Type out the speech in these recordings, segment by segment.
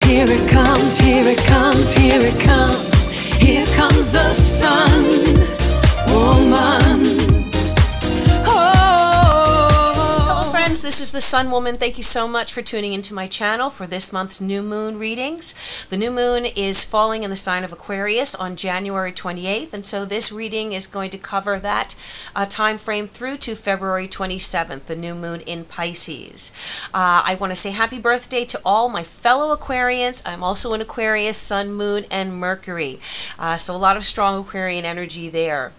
here it comes, here it comes, here it comes. Here comes the sun, woman. Hello friends, this is the Sun Woman. Thank you so much for tuning into my channel for this month's new moon readings. The new moon is falling in the sign of Aquarius on January 28th, and so this reading is going to cover that time frame through to February 27th, the new moon in Pisces. I want to say happy birthday to all my fellow Aquarians. I'm also an Aquarius, Sun, Moon, and Mercury. So a lot of strong Aquarian energy there.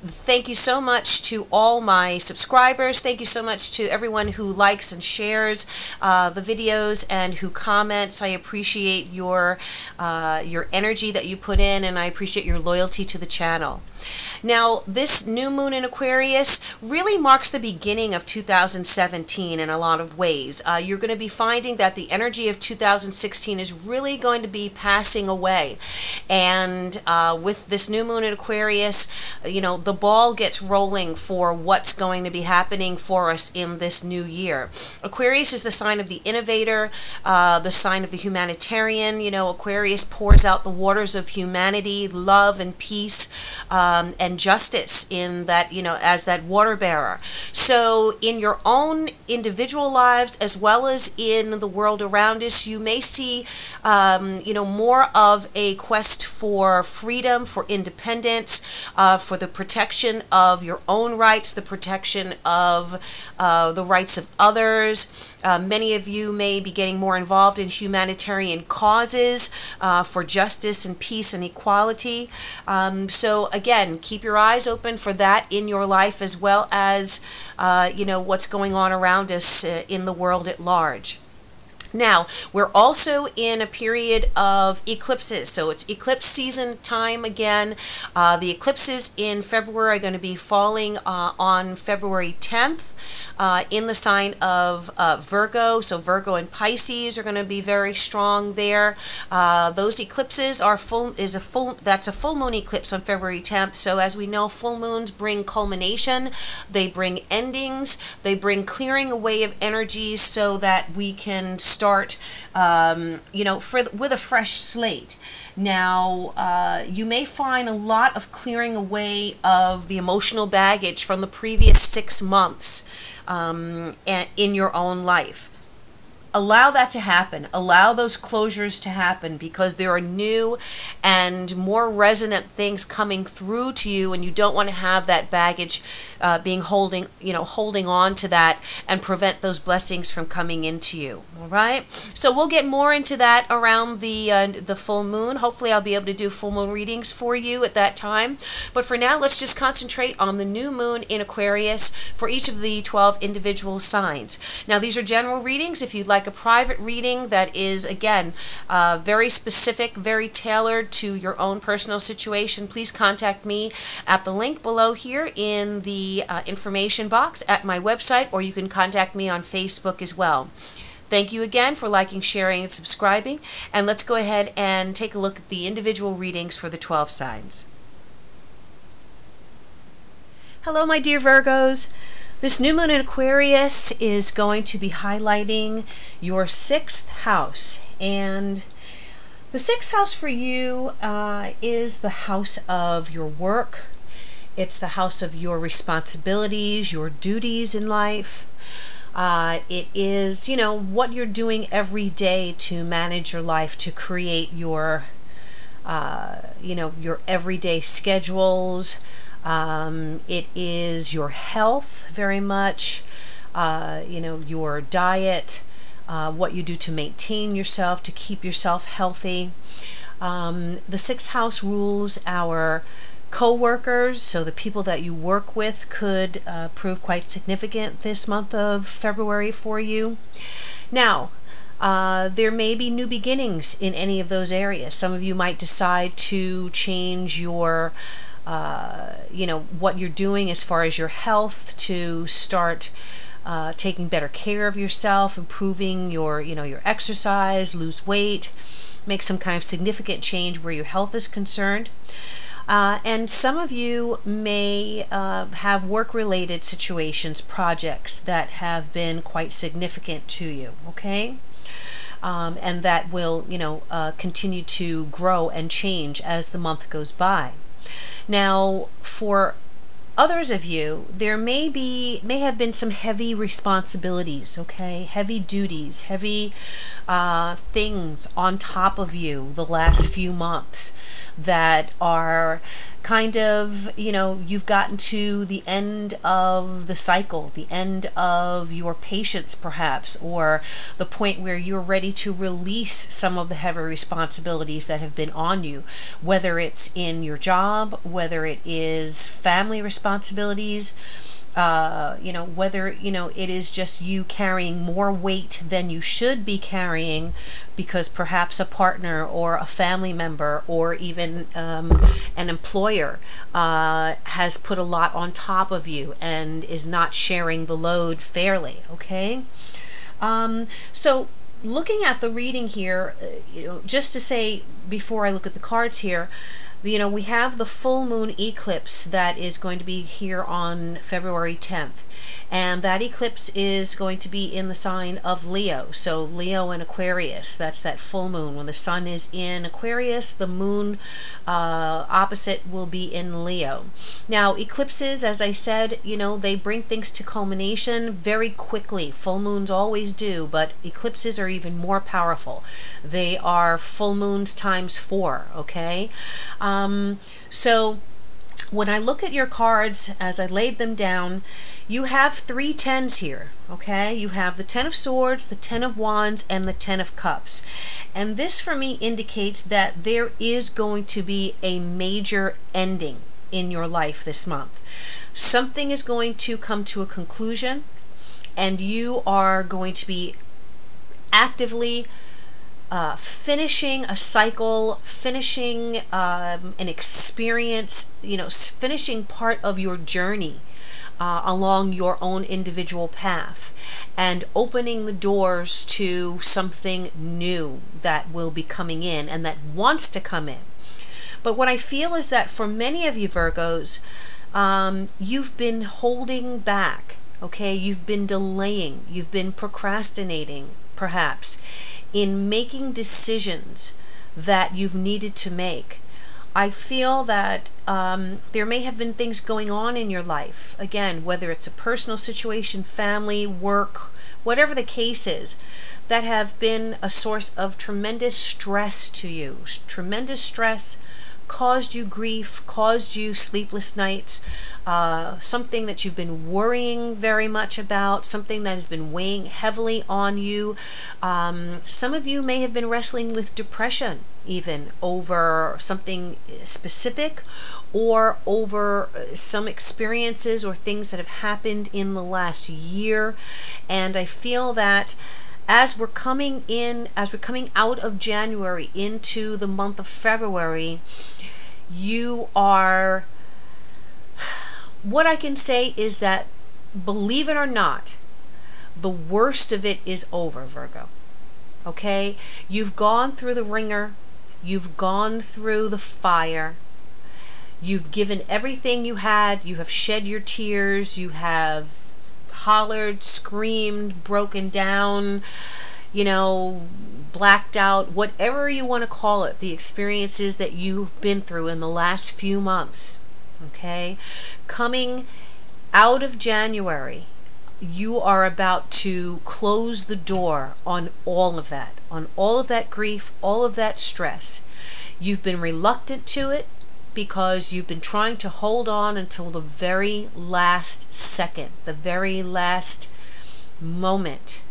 Thank you so much to all my subscribers. Thank you so much to everyone who likes and shares the videos and who comments. I appreciate your energy that you put in, and I appreciate your loyalty to the channel. Now, this new moon in Aquarius really marks the beginning of 2017 in a lot of ways. You're going to be finding that the energy of 2016 is really going to be passing away. And with this new moon in Aquarius, you know, the ball gets rolling for what's going to be happening for us in this new year. Aquarius is the sign of the innovator, the sign of the humanitarian. You know, Aquarius pours out the waters of humanity, love, and peace. And justice in that, you know, as that water bearer. So in your own individual lives as well as in the world around us, you may see, you know, more of a quest for freedom, for independence, for the protection of your own rights, the protection of the rights of others. Many of you may be getting more involved in humanitarian causes for justice and peace and equality. So again, keep your eyes open for that in your life as well as, you know, what's going on around us in the world at large. Now, we're also in a period of eclipses, so it's eclipse season time again. The eclipses in February are going to be falling on February 10th in the sign of Virgo, so Virgo and Pisces are going to be very strong there. Those eclipses that's a full moon eclipse on February 10th, so as we know, full moons bring culmination, they bring endings, they bring clearing away of energies so that we can start, you know, with a fresh slate. Now, you may find a lot of clearing away of the emotional baggage from the previous 6 months in your own life. Allow that to happen. Allow those closures to happen, because there are new and more resonant things coming through to you, and you don't want to have that baggage holding on to that and prevent those blessings from coming into you. All right. So we'll get more into that around the full moon. Hopefully, I'll be able to do full moon readings for you at that time. But for now, let's just concentrate on the new moon in Aquarius for each of the 12 individual signs. Now, these are general readings. If you'd like a private reading that is, again, very specific, very tailored to your own personal situation, please contact me at the link below here in the information box at my website, or you can contact me on Facebook as well. Thank you again for liking, sharing, and subscribing, and let's go ahead and take a look at the individual readings for the 12 signs. Hello, my dear Virgos. This new moon in Aquarius is going to be highlighting your 6th house, and the 6th house for you is the house of your work. It's the house of your responsibilities, your duties in life. It is, you know, what you're doing every day to manage your life, to create your, you know, your everyday schedules. It is your health very much, you know, your diet, what you do to maintain yourself, to keep yourself healthy. The 6th house rules our co-workers, so the people that you work with could prove quite significant this month of February for you. Now, there may be new beginnings in any of those areas. Some of you might decide to change your you know, what you're doing as far as your health, to start taking better care of yourself, improving your, you know, your exercise, lose weight, make some kind of significant change where your health is concerned. And some of you may have work-related situations, projects that have been quite significant to you, okay? and that will, continue to grow and change as the month goes by. Now, for others of you, there may have been some heavy responsibilities, okay? Heavy duties, heavy things on top of you the last few months that are kind of, you've gotten to the end of the cycle, the end of your patience perhaps, or the point where you're ready to release some of the heavy responsibilities that have been on you, whether it's in your job, whether it is family responsibilities, whether, it is just you carrying more weight than you should be carrying because perhaps a partner or a family member or even an employer has put a lot on top of you and is not sharing the load fairly, okay? So looking at the reading here, just to say before I look at the cards here, we have the full moon eclipse that is going to be here on February 10th. And that eclipse is going to be in the sign of Leo. So Leo and Aquarius, that's that full moon. When the sun is in Aquarius, the moon opposite will be in Leo. Now, eclipses, as I said, they bring things to culmination very quickly. Full moons always do, but eclipses are even more powerful. They are full moons times 4, okay? So when I look at your cards, as I laid them down, you have 3 10s here, okay? You have the 10 of Swords, the 10 of Wands, and the 10 of Cups. And this for me indicates that there is going to be a major ending in your life this month. Something is going to come to a conclusion, and you are going to be actively finishing a cycle, finishing an experience, finishing part of your journey along your own individual path and opening the doors to something new that will be coming in and that wants to come in. But what I feel is that for many of you Virgos, you've been holding back, okay? You've been delaying, you've been procrastinating perhaps in making decisions that you've needed to make. I feel that there may have been things going on in your life, again, whether it's a personal situation, family, work, whatever the case is, that have been a source of tremendous stress to you. Tremendous stress caused you grief, caused you sleepless nights, something that you've been worrying very much about, something that has been weighing heavily on you. Some of you may have been wrestling with depression even over something specific or over some experiences or things that have happened in the last year. And I feel that as we're coming out of January into the month of February, you are, what I can say is that, believe it or not, the worst of it is over, Virgo. Okay? You've gone through the ringer. You've gone through the fire. You've given everything you had. You have shed your tears. You have hollered, screamed, broken down, blacked out, whatever you want to call it, the experiences that you've been through in the last few months, okay? Coming out of January, you are about to close the door on all of that grief, all of that stress. You've been reluctant to it because you've been trying to hold on until the very last second, the very last moment.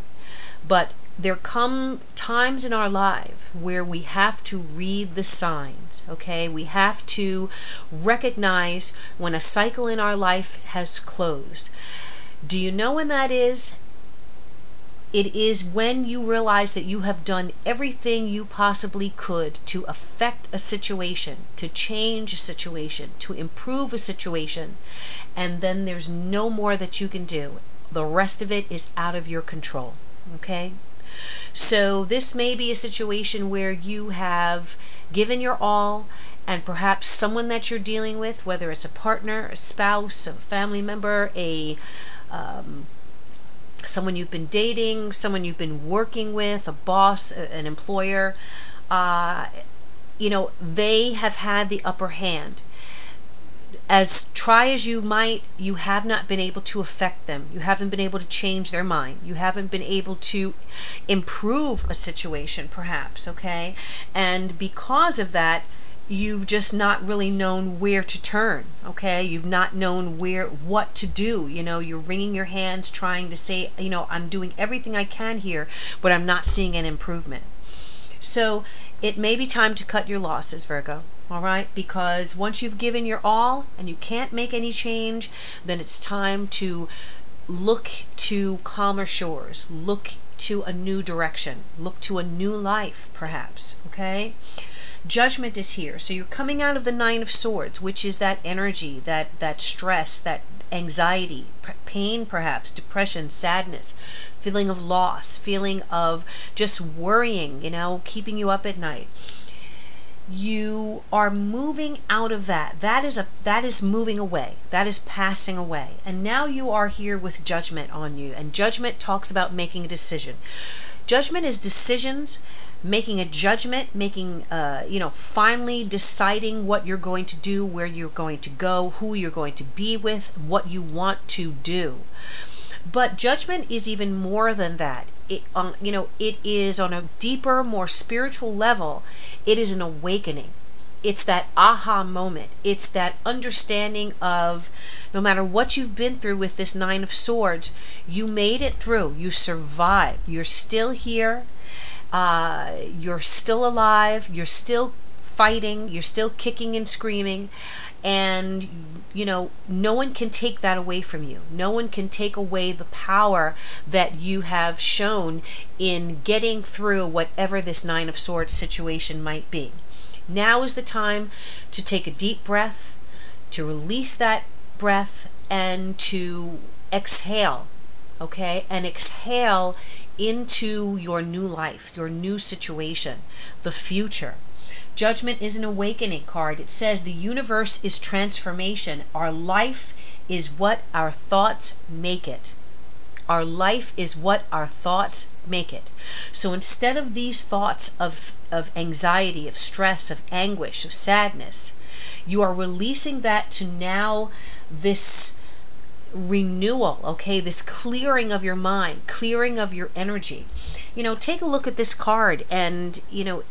But there come times in our life where we have to read the signs, okay? We have to recognize when a cycle in our life has closed. Do you know when that is? It is when you realize that you have done everything you possibly could to affect a situation, to change a situation, to improve a situation, and then there's no more that you can do. The rest of it is out of your control, okay? So this may be a situation where you have given your all, and perhaps someone that you're dealing with, whether it's a partner, a spouse, a family member, someone you've been dating, someone you've been working with, a boss, an employer, they have had the upper hand. As try as you might, you have not been able to affect them. You haven't been able to change their mind. You haven't been able to improve a situation, perhaps, okay? And because of that, you've just not really known where to turn, okay? You've not known what to do. You're wringing your hands trying to say, I'm doing everything I can here, but I'm not seeing an improvement. So it may be time to cut your losses, Virgo. All right, because once you've given your all and you can't make any change, then it's time to look to calmer shores, look to a new direction, look to a new life, perhaps, okay? Judgment is here. So you're coming out of the Nine of Swords, which is that energy, that stress, that anxiety, pain, perhaps, depression, sadness, feeling of loss, feeling of just worrying, keeping you up at night. You are moving out of that. That is moving away. That is passing away. And now you are here with judgment on you. And judgment talks about making a decision. Judgment is decisions, making a judgment, finally deciding what you're going to do, where you're going to go, who you're going to be with, what you want to do. But judgment is even more than that. It is on a deeper, more spiritual level. It is an awakening. It's that aha moment. It's that understanding of no matter what you've been through with this Nine of Swords, you made it through. You survived. You're still here. You're still alive. You're still fighting. You're still kicking and screaming. And no one can take that away from you. No one can take away the power that you have shown in getting through whatever this Nine of Swords situation might be. Now is the time to take a deep breath, to release that breath, and to exhale, okay? And exhale into your new life, your new situation, the future. Judgment is an awakening card. It says the universe is transformation. Our life is what our thoughts make it. Our life is what our thoughts make it. So instead of these thoughts of anxiety, of stress, of anguish, of sadness, you are releasing that to now this renewal, okay? This clearing of your mind, clearing of your energy. Take a look at this card, and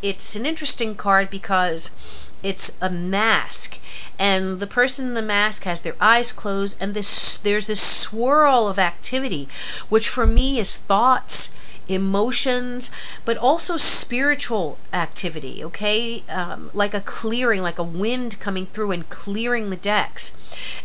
it's an interesting card because it's a mask, and the person in the mask has their eyes closed, and there's this swirl of activity, which for me is thoughts, emotions, but also spiritual activity, okay? Like a clearing, like a wind coming through and clearing the decks.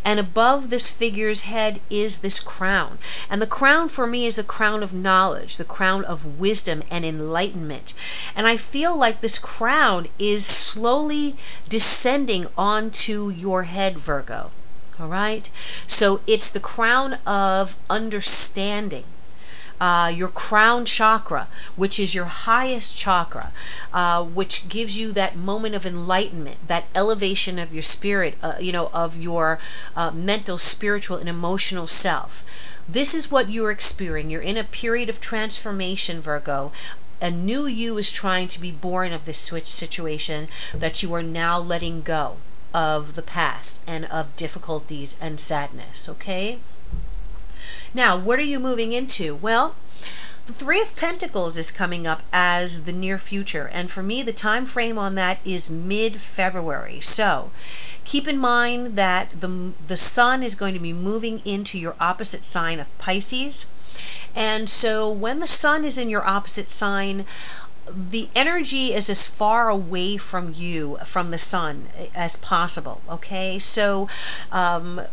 And above this figure's head is this crown. And the crown for me is a crown of knowledge, the crown of wisdom and enlightenment. And I feel like this crown is slowly descending onto your head, Virgo. All right? So it's the crown of understanding. Your crown chakra, which is your highest chakra, which gives you that moment of enlightenment, that elevation of your spirit, of your mental, spiritual, and emotional self. This is what you're experiencing. You're in a period of transformation, Virgo. A new you is trying to be born of this switch situation that you are now letting go of the past and of difficulties and sadness, okay? Now, what are you moving into? Well, the Three of Pentacles is coming up as the near future, and for me, the time frame on that is mid-February. So, keep in mind that the sun is going to be moving into your opposite sign of Pisces, and so when the sun is in your opposite sign, the energy is as far away from you, from the sun, as possible, okay? So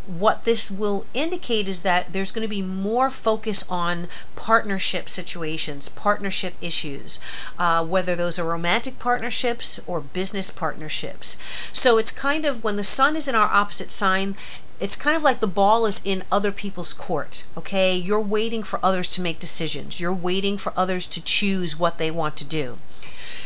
what this will indicate is that there's going to be more focus on partnership situations, partnership issues, whether those are romantic partnerships or business partnerships. So it's kind of, when the sun is in our opposite sign, it's kind of like the ball is in other people's court, okay? You're waiting for others to make decisions. You're waiting for others to choose what they want to do.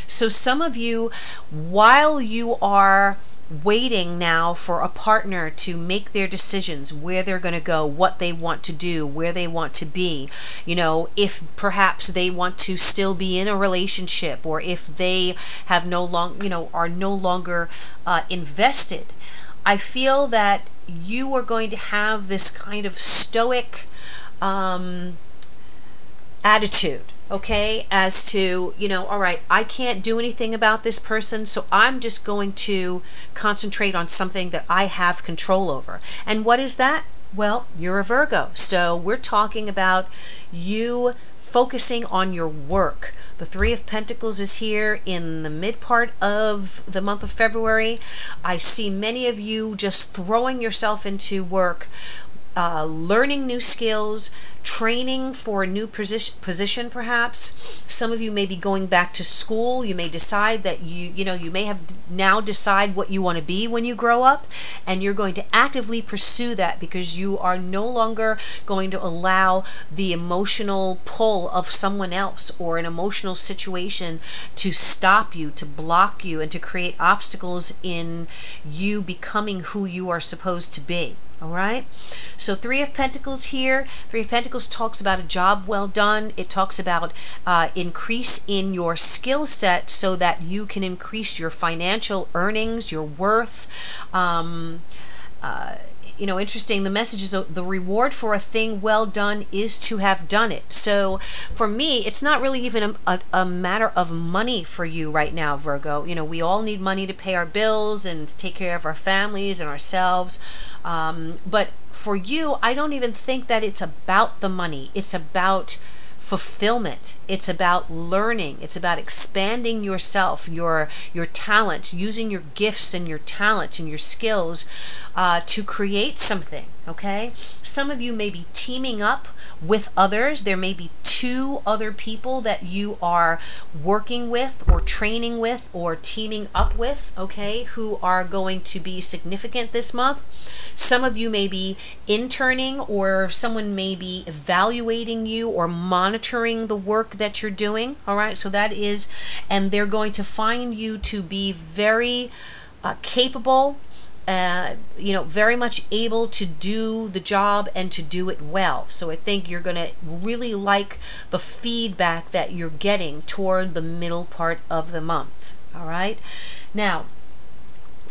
So some of you, while you are waiting now for a partner to make their decisions, where they're going to go, what they want to do, where they want to be. You know, if perhaps they want to still be in a relationship, or if they have are no longer invested. I feel that you are going to have this kind of stoic attitude, okay, as to, all right, I can't do anything about this person, so I'm just going to concentrate on something that I have control over. And what is that? Well, you're a Virgo, so we're talking about you focusing on your work. The Three of Pentacles is here in the mid part of the month of February. I see many of you just throwing yourself into work, learning new skills, training for a new position perhaps. Some of you may be going back to school. You may decide that you may have now decide what you want to be when you grow up, and you're going to actively pursue that because you are no longer going to allow the emotional pull of someone else or an emotional situation to stop you, to block you, and to create obstacles in you becoming who you are supposed to be. All right, so Three of Pentacles here. Three of Pentacles talks about a job well done. It talks about increase in your skill set so that you can increase your financial earnings, your worth. Interesting, the message is the reward for a thing well done is to have done it. So for me, it's not really even a matter of money for you right now, Virgo. We all need money to pay our bills and to take care of our families and ourselves. But for you, I don't even think that it's about the money. It's about fulfillment. It's about learning. It's about expanding yourself, your talents, using your gifts and your talents and your skills to create something. Okay? Some of you may be teaming up with others. There may be 2 other people that you are working with or training with or teaming up with, okay, who are going to be significant this month. Some of you may be interning, or someone may be evaluating you or monitoring the work that you're doing. All right, so that is, and they're going to find you to be very capable, very much able to do the job and to do it well. So I think you're going to really like the feedback that you're getting toward the middle part of the month. All right. Now,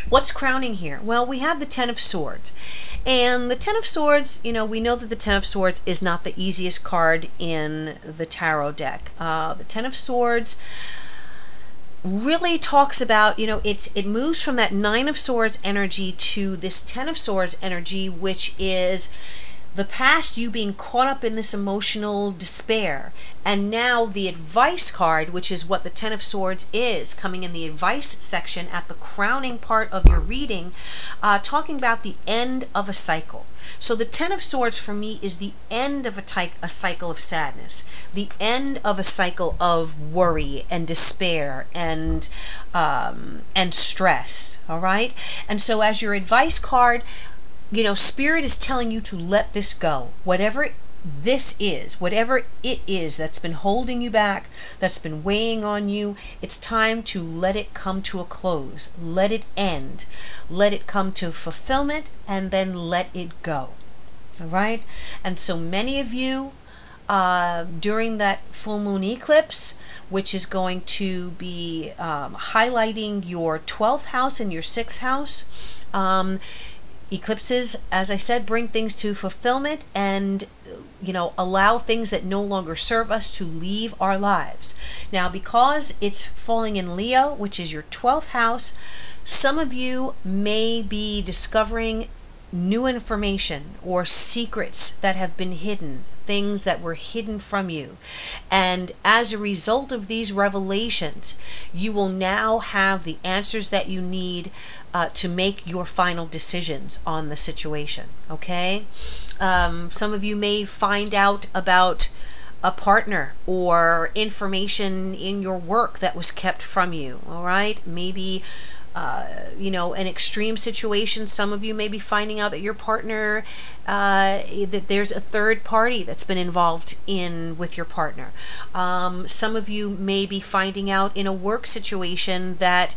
what's crowning here? Well, we have the Ten of Swords. And the Ten of Swords, we know that the Ten of Swords is not the easiest card in the tarot deck. The Ten of Swords really talks about, it moves from that Nine of Swords energy to this Ten of Swords energy, which is the past, you being caught up in this emotional despair. And now the advice card, which is what the Ten of Swords is, coming in the advice section at the crowning part of your reading, talking about the end of a cycle. So the Ten of Swords for me is the end of a cycle of sadness, the end of a cycle of worry and despair and stress. All right. And so as your advice card, Spirit is telling you to let this go. Whatever this is, whatever it is that's been holding you back, that's been weighing on you, it's time to let it come to a close. Let it end. Let it come to fulfillment, and then let it go. All right? And so many of you, during that full moon eclipse, which is going to be highlighting your 12th house and your 6th house, eclipses, as I said, bring things to fulfillment and, allow things that no longer serve us to leave our lives. Now, because it's falling in Leo, which is your 12th house, some of you may be discovering new information or secrets that have been hidden, things that were hidden from you. And as a result of these revelations, you will now have the answers that you need to make your final decisions on the situation. Okay? Some of you may find out about a partner or information in your work that was kept from you. All right? Maybe an extreme situation. Some of you may be finding out that your partner, that there's a third party that's been involved with your partner. Some of you may be finding out in a work situation that,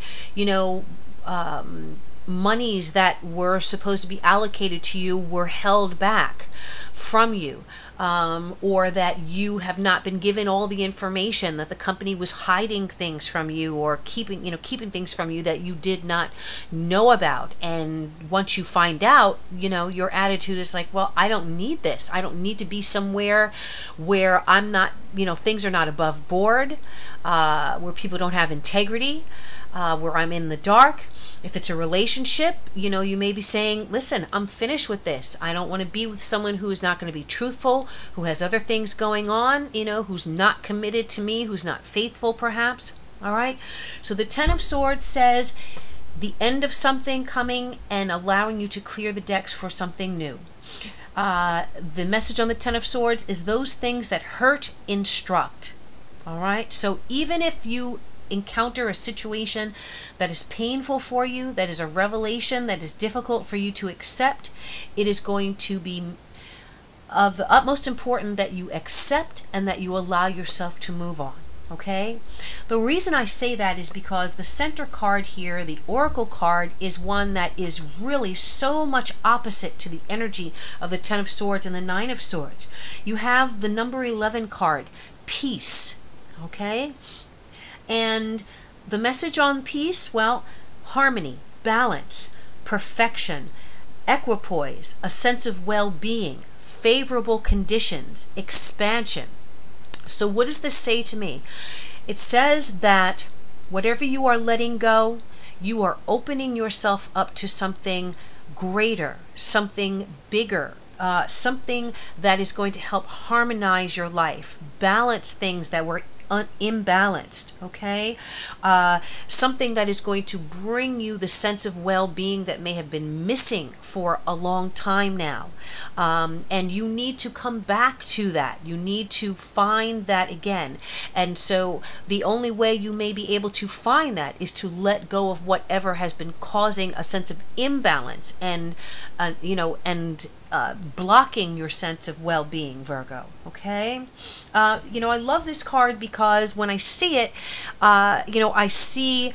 monies that were supposed to be allocated to you were held back from you, or that you have not been given all the information, that the company was hiding things from you or keeping things from you that you did not know about. And once you find out, your attitude is like, well, I don't need this. I don't need to be somewhere where I'm not, things are not above board, where people don't have integrity, where I'm in the dark. If it's a relationship, you may be saying, listen, I'm finished with this. I don't want to be with someone who is not going to be truthful, who has other things going on, who's not committed to me, who's not faithful perhaps. All right. So the Ten of Swords says the end of something coming and allowing you to clear the decks for something new. The message on the Ten of Swords is those things that hurt instruct. All right. So even if you encounter a situation that is painful for you, that is a revelation that is difficult for you to accept, it is going to be of the utmost importance that you accept and that you allow yourself to move on. Okay? The reason I say that is because the center card here, the Oracle card, is one that is really so much opposite to the energy of the Ten of Swords and the Nine of Swords. You have the number 11 card, peace. Okay? And the message on peace, well, harmony, balance, perfection, equipoise, a sense of well-being, favorable conditions, expansion. So what does this say to me? It says that whatever you are letting go, you are opening yourself up to something greater, something bigger, something that is going to help harmonize your life, balance things that were imbalanced, okay? Something that is going to bring you the sense of well-being that may have been missing for a long time now. And you need to come back to that. You need to find that again. And so the only way you may be able to find that is to let go of whatever has been causing a sense of imbalance and blocking your sense of well-being, Virgo. Okay? I love this card because when I see it, I see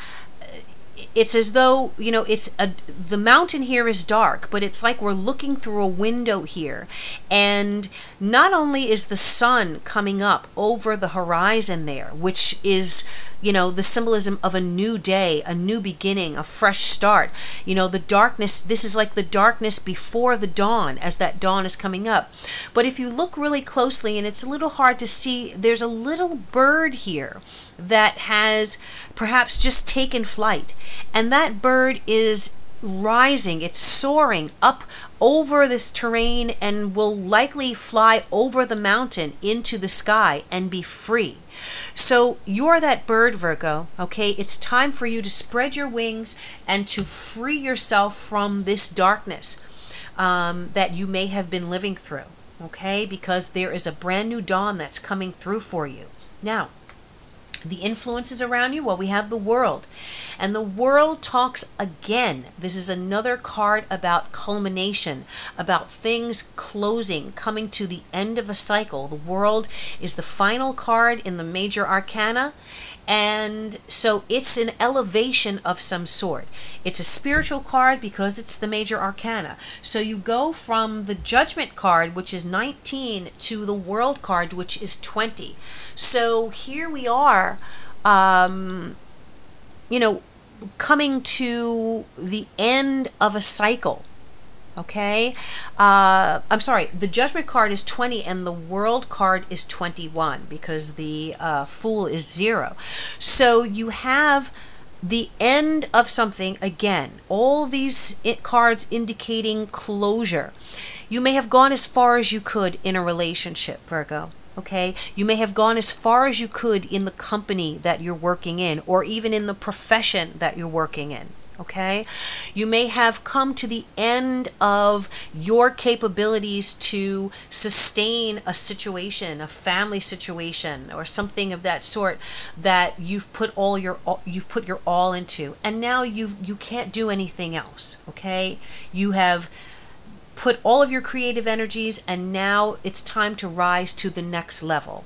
it's as though, the mountain here is dark, but it's like we're looking through a window here. And not only is the sun coming up over the horizon there, which is, the symbolism of a new day, a new beginning, a fresh start. The darkness, this is like the darkness before the dawn as that dawn is coming up. But if you look really closely, and it's a little hard to see, there's a little bird here that has perhaps just taken flight. And that bird is rising, it's soaring up over this terrain and will likely fly over the mountain into the sky and be free. So you're that bird, Virgo, okay? It's time for you to spread your wings and to free yourself from this darkness that you may have been living through, okay? Because there is a brand new dawn that's coming through for you. Now, the influences around you, well, we have the World. And the World talks again. This is another card about culmination, about things closing, coming to the end of a cycle. The World is the final card in the major arcana. And so it's an elevation of some sort. It's a spiritual card because it's the major arcana. So you go from the Judgment card, which is 19, to the World card, which is 20. So here we are, coming to the end of a cycle. Okay, I'm sorry, the Judgment card is 20 and the World card is 21 because the Fool is 0. So you have the end of something again. All these cards indicating closure. You may have gone as far as you could in a relationship, Virgo. Okay, you may have gone as far as you could in the company that you're working in, or even in the profession that you're working in. Okay, you may have come to the end of your capabilities to sustain a situation, a family situation, or something of that sort that you've put your all into, and now you can't do anything else. Okay, you have put all of your creative energies, and now it's time to rise to the next level.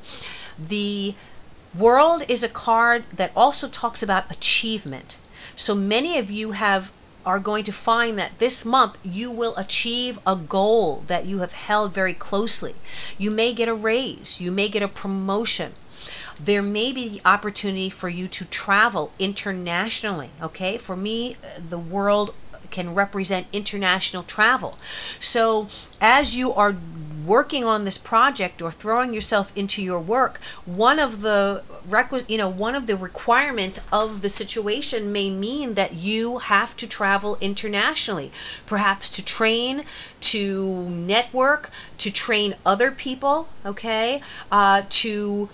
The World is a card that also talks about achievement. So many of you have are going to find that this month you will achieve a goal that you have held very closely. You may get a raise, you may get a promotion. There may be the opportunity for you to travel internationally, okay? For me, the world can represent international travel. So as you are working on this project or throwing yourself into your work, one of the requirements of the situation may mean that you have to travel internationally, perhaps to train, to network, to train other people, okay, to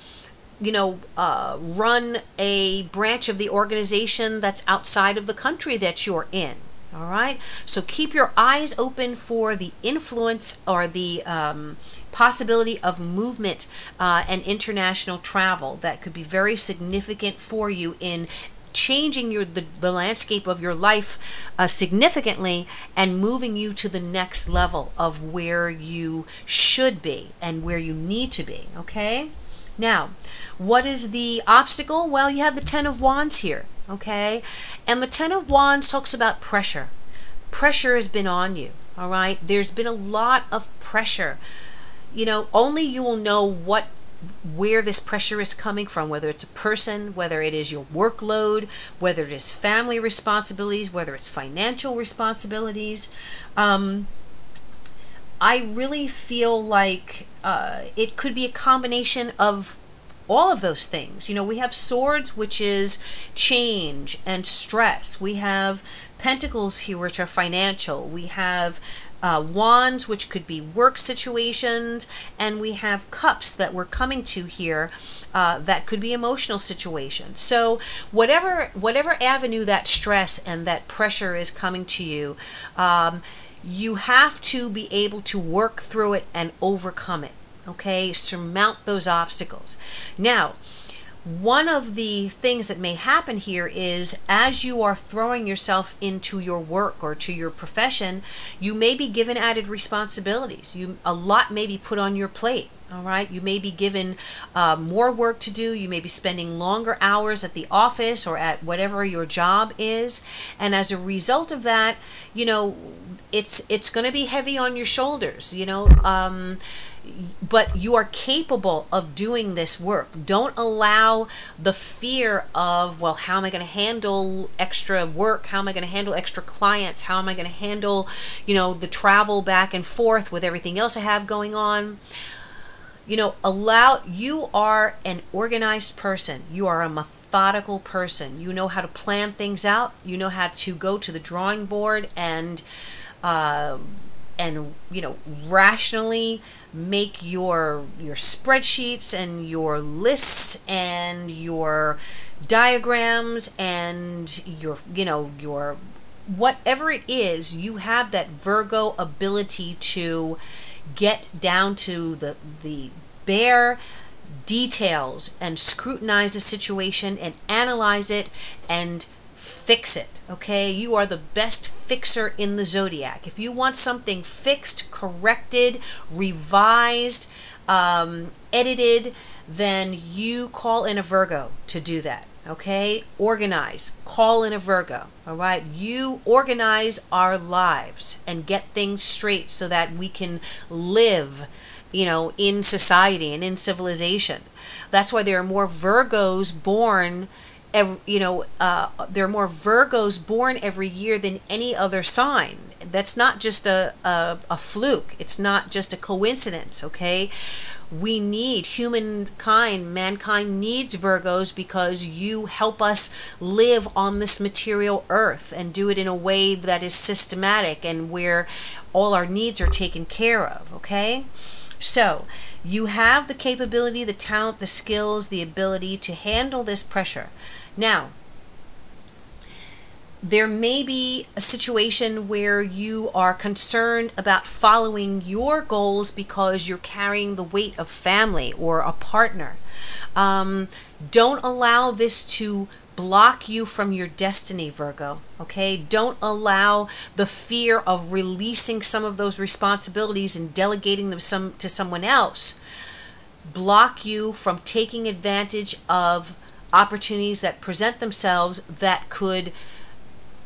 run a branch of the organization that's outside of the country that you're in. All right, so keep your eyes open for the influence or the possibility of movement and international travel that could be very significant for you in changing the landscape of your life significantly and moving you to the next level of where you should be and where you need to be, okay? Now, what is the obstacle? Well, you have the Ten of Wands here, okay? And the Ten of Wands talks about pressure. Pressure has been on you, all right? There's been a lot of pressure. Only you will know where this pressure is coming from, whether it's a person, whether it is your workload, whether it is family responsibilities, whether it's financial responsibilities. I really feel like it could be a combination of all of those things. We have swords, which is change and stress. We have pentacles here, which are financial. We have wands, which could be work situations, and we have cups that we're coming to here that could be emotional situations. So whatever avenue that stress and that pressure is coming to you, you have to be able to work through it and overcome it, okay? Surmount those obstacles. Now, one of the things that may happen here is as you are throwing yourself into your work or to your profession, you may be given added responsibilities. A lot may be put on your plate. All right, you may be given more work to do. You may be spending longer hours at the office or at whatever your job is, and as a result of that, it's going to be heavy on your shoulders. But you are capable of doing this work. Don't allow the fear of, well, how am I going to handle extra work? How am I going to handle extra clients? How am I going to handle, the travel back and forth with everything else I have going on? You are an organized person. You are a methodical person. You know how to plan things out. You know how to go to the drawing board and rationally make your spreadsheets and your lists and your diagrams and your whatever it is. You have that Virgo ability to get down to the bare details and scrutinize the situation and analyze it and fix it, okay? You are the best fixer in the zodiac. If you want something fixed, corrected, revised, edited, then you call in a Virgo to do that, okay? Organize, call in a Virgo, all right? You organize our lives and get things straight so that we can live, in society and in civilization. That's why there are more Virgos born there are more Virgos born every year than any other sign. That's not just a fluke. It's not just a coincidence, okay? Mankind needs Virgos because you help us live on this material earth and do it in a way that is systematic and where all our needs are taken care of, okay? So you have the capability, the talent, the skills, the ability to handle this pressure. Now, there may be a situation where you are concerned about following your goals because you're carrying the weight of family or a partner. Don't allow this to block you from your destiny, Virgo, okay? Don't allow the fear of releasing some of those responsibilities and delegating them to someone else block you from taking advantage of opportunities that present themselves that could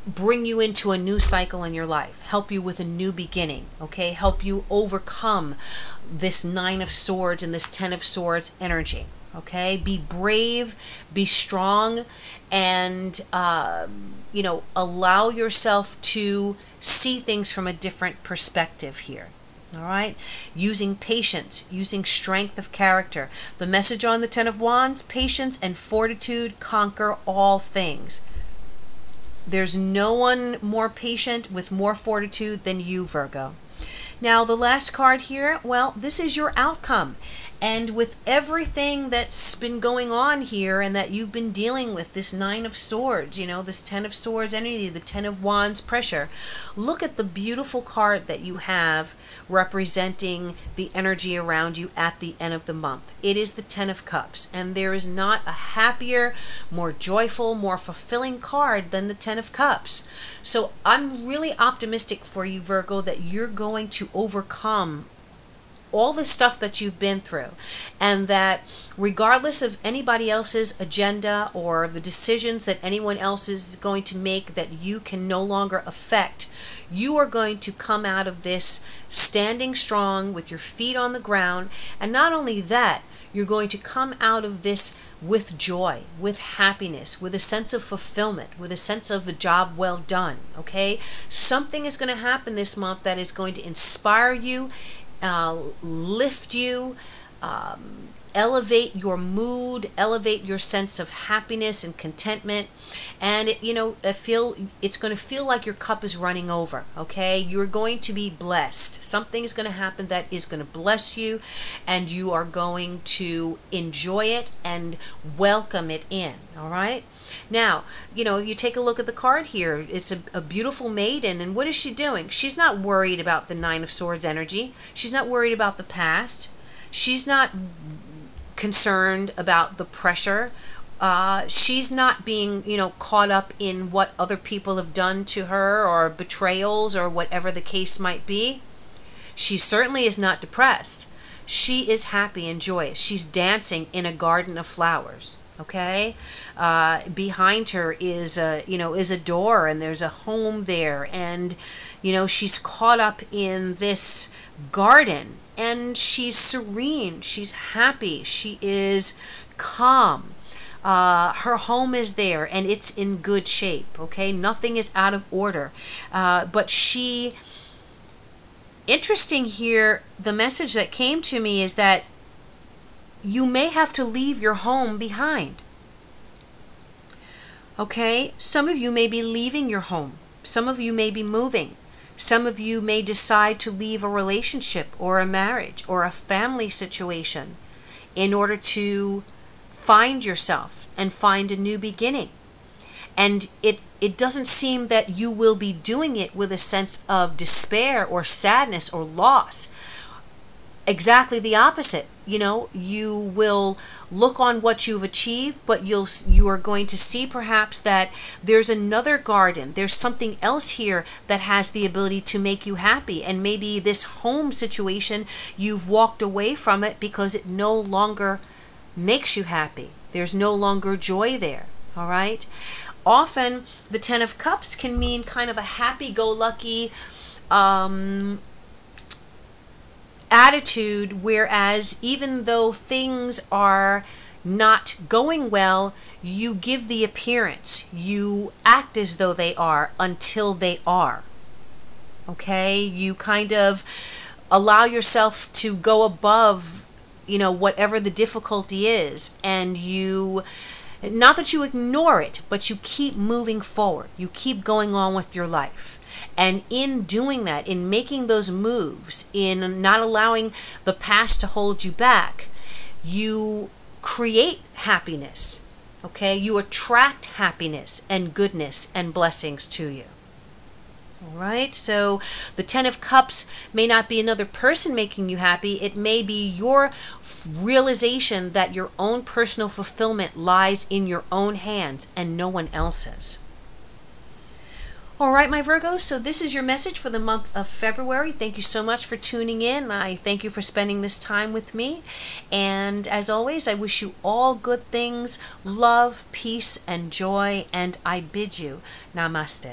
bring you into a new cycle in your life, help you with a new beginning, okay? Help you overcome this Nine of Swords and this Ten of Swords energy, okay? Be brave, be strong, and, you know, allow yourself to see things from a different perspective here. All right, using patience, using strength of character. The message on the Ten of Wands: patience and fortitude conquer all things. There's no one more patient with more fortitude than you, Virgo. Now, the last card here, well, this is your outcome. And with everything that's been going on here and that you've been dealing with, this Nine of Swords, you know, this Ten of Swords energy, the Ten of Wands pressure, look at the beautiful card that you have representing the energy around you at the end of the month. It is the Ten of Cups, and there is not a happier, more joyful, more fulfilling card than the Ten of Cups. So I'm really optimistic for you, Virgo, that you're going to overcome all the stuff that you've been through, and that regardless of anybody else's agenda or the decisions that anyone else is going to make that you can no longer affect, you are going to come out of this standing strong with your feet on the ground. And not only that, you're going to come out of this with joy, with happiness, with a sense of fulfillment, with a sense of the job well done, okay? Something is going to happen this month that is going to inspire you, lift you, elevate your mood, elevate your sense of happiness and contentment, and it's going to feel like your cup is running over, okay? You're going to be blessed. Something is going to happen that is going to bless you, and you are going to enjoy it and welcome it in, all right? Now, you take a look at the card here. It's a beautiful maiden, and what is she doing? She's not worried about the Nine of Swords energy. She's not worried about the past. She's not concerned about the pressure. She's not being, caught up in what other people have done to her, or betrayals, or whatever the case might be. She certainly is not depressed. She is happy and joyous. She's dancing in a garden of flowers. Okay, behind her is a door, and there's a home there, and she's caught up in this garden, and she's serene, she's happy, she is calm. Her home is there, and it's in good shape. Okay, nothing is out of order, but interesting here, the message that came to me is that you may have to leave your home behind. Okay, some of you may be leaving your home. Some of you may be moving. Some of you may decide to leave a relationship or a marriage or a family situation in order to find yourself and find a new beginning. And it doesn't seem that you will be doing it with a sense of despair or sadness or loss. Exactly the opposite. You will look on what you've achieved, but you are going to see perhaps that there's another garden. There's something else here that has the ability to make you happy. And maybe this home situation, you've walked away from it because it no longer makes you happy. There's no longer joy there. All right. Often the Ten of Cups can mean kind of a happy-go-lucky attitude, whereas even though things are not going well, you give the appearance, you act as though they are until they are. Okay, you kind of allow yourself to go above whatever the difficulty is, and not that you ignore it, but you keep moving forward, you keep going on with your life. And in doing that, in making those moves, in not allowing the past to hold you back, you create happiness, okay? You attract happiness and goodness and blessings to you. All right, so the Ten of Cups may not be another person making you happy. It may be your realization that your own personal fulfillment lies in your own hands and no one else's. All right, my Virgos, so this is your message for the month of February. Thank you so much for tuning in. I thank you for spending this time with me. And as always, I wish you all good things, love, peace, and joy, and I bid you Namaste.